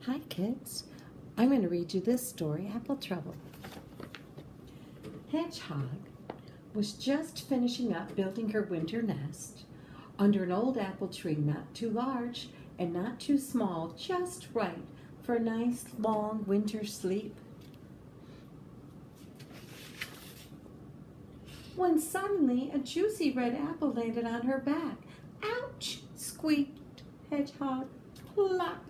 Hi kids, I'm going to read you this story, Apple Trouble. Hedgehog was just finishing up building her winter nest under an old apple tree, not too large and not too small, just right for a nice long winter sleep. When suddenly a juicy red apple landed on her back. Ouch! Squeaked Hedgehog. Plop!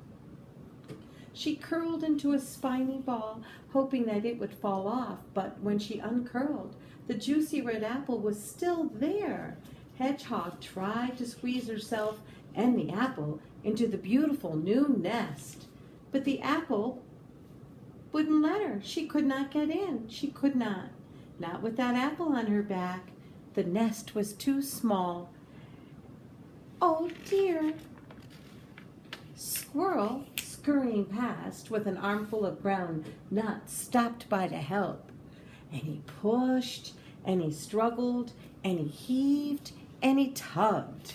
She curled into a spiny ball, hoping that it would fall off, but when she uncurled, the juicy red apple was still there. Hedgehog tried to squeeze herself and the apple into the beautiful new nest, but the apple wouldn't let her. She could not get in. She could not. Not with that apple on her back. The nest was too small. Oh dear! Squirrel, scurrying past with an armful of brown nuts, stopped by to help. And he pushed, and he struggled, and he heaved, and he tugged.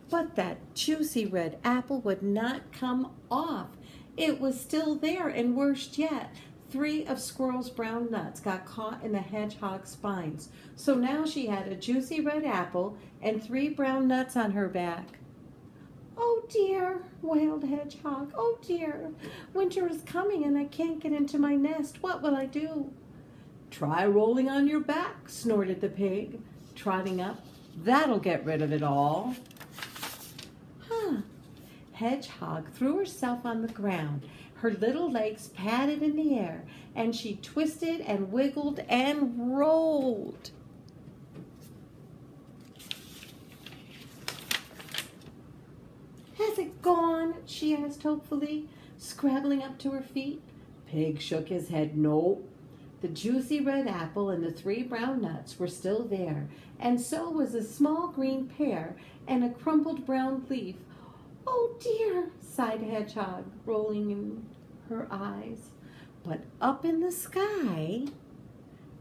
But that juicy red apple would not come off. It was still there, and worse yet, 3 of Squirrel's brown nuts got caught in the hedgehog's spines. So now she had a juicy red apple and 3 brown nuts on her back. Oh dear, wailed Hedgehog. Oh dear, winter is coming and I can't get into my nest. What will I do? Try rolling on your back, snorted the pig, trotting up. That'll get rid of it all. Hedgehog threw herself on the ground. Her little legs padded in the air, and she twisted and wiggled and rolled. Has it gone? She asked hopefully, scrabbling up to her feet. Pig shook his head. No. The juicy red apple and the 3 brown nuts were still there, and so was a small green pear and a crumpled brown leaf. Oh dear, sighed Hedgehog, rolling in her eyes. But up in the sky,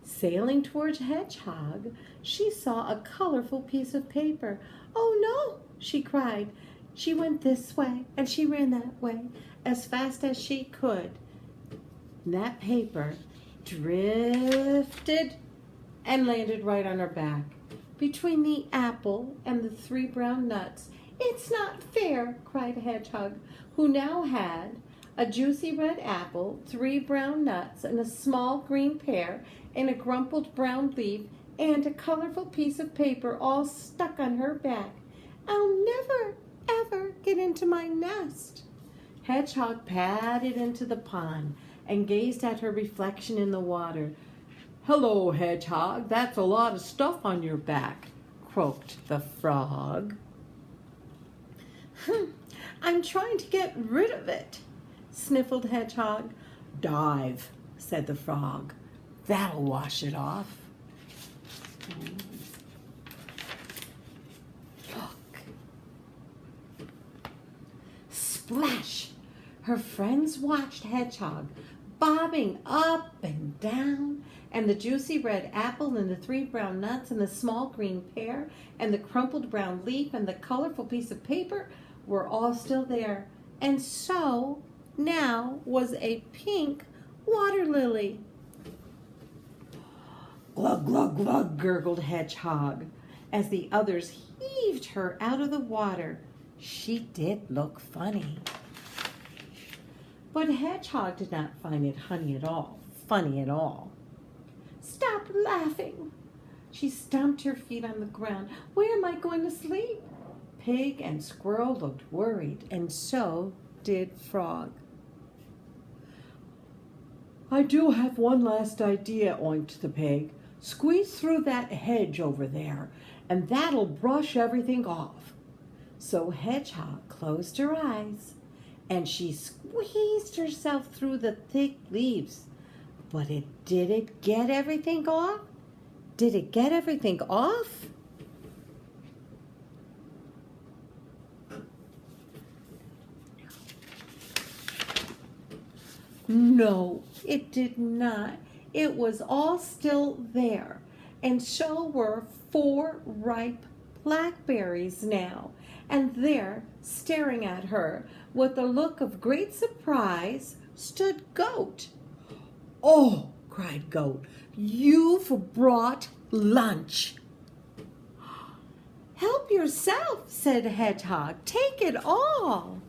sailing towards Hedgehog, she saw a colorful piece of paper. Oh no, she cried. She went this way and she ran that way as fast as she could. That paper drifted and landed right on her back, between the apple and the 3 brown nuts. It's not fair, cried Hedgehog, who now had a juicy red apple, 3 brown nuts, and a small green pear, and a crumpled brown leaf, and a colorful piece of paper all stuck on her back. I'll never, ever get into my nest. Hedgehog padded into the pond and gazed at her reflection in the water. Hello, Hedgehog, that's a lot of stuff on your back, croaked the frog. I'm trying to get rid of it, sniffled Hedgehog. Dive, said the frog. That'll wash it off. Look. Splash! Her friends watched Hedgehog bobbing up and down, and the juicy red apple and the 3 brown nuts and the small green pear and the crumpled brown leaf and the colorful piece of paper were all still there, and so now was a pink water lily. Glug, glug, glug, gurgled Hedgehog, as the others heaved her out of the water. She did look funny. But Hedgehog did not find it funny at all. Stop laughing. She stomped her feet on the ground. Where am I going to sleep? Pig and Squirrel looked worried, and so did Frog. I do have one last idea, oinked the pig. Squeeze through that hedge over there, and that'll brush everything off. So Hedgehog closed her eyes, and she squeezed herself through the thick leaves. But did it get everything off? Did it get everything off? No, it did not. It was all still there, and so were 4 ripe blackberries now, and there, staring at her with a look of great surprise, stood Goat. "Oh," cried Goat, "you've brought lunch." "Help yourself," said Hedgehog. "Take it all."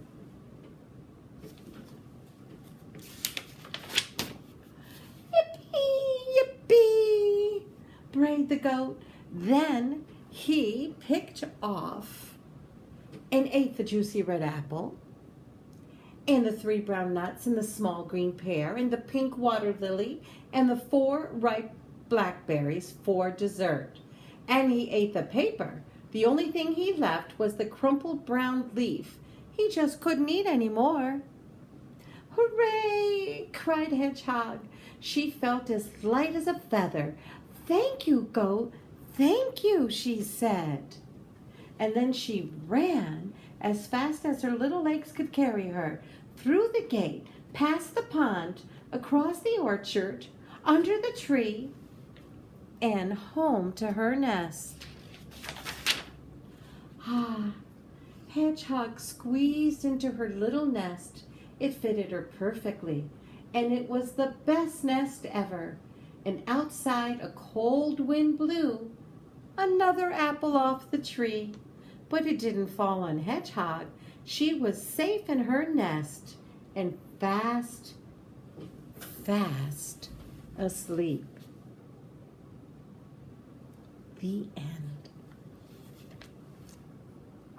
"Yippee, yippee," brayed the Goat. Then he picked off and ate the juicy red apple, and the 3 brown nuts, and the small green pear, and the pink water lily, and the 4 ripe blackberries for dessert. And he ate the paper. The only thing he left was the crumpled brown leaf. He just couldn't eat any more. "Hooray!" cried Hedgehog. She felt as light as a feather. "Thank you, Goat. Thank you," she said. And then she ran as fast as her little legs could carry her, through the gate, past the pond, across the orchard, under the tree, and home to her nest. Ah, Hedgehog squeezed into her little nest. It fitted her perfectly, and it was the best nest ever. And outside a cold wind blew. Another apple off the tree. But it didn't fall on Hedgehog. She was safe in her nest and fast, fast asleep. The end.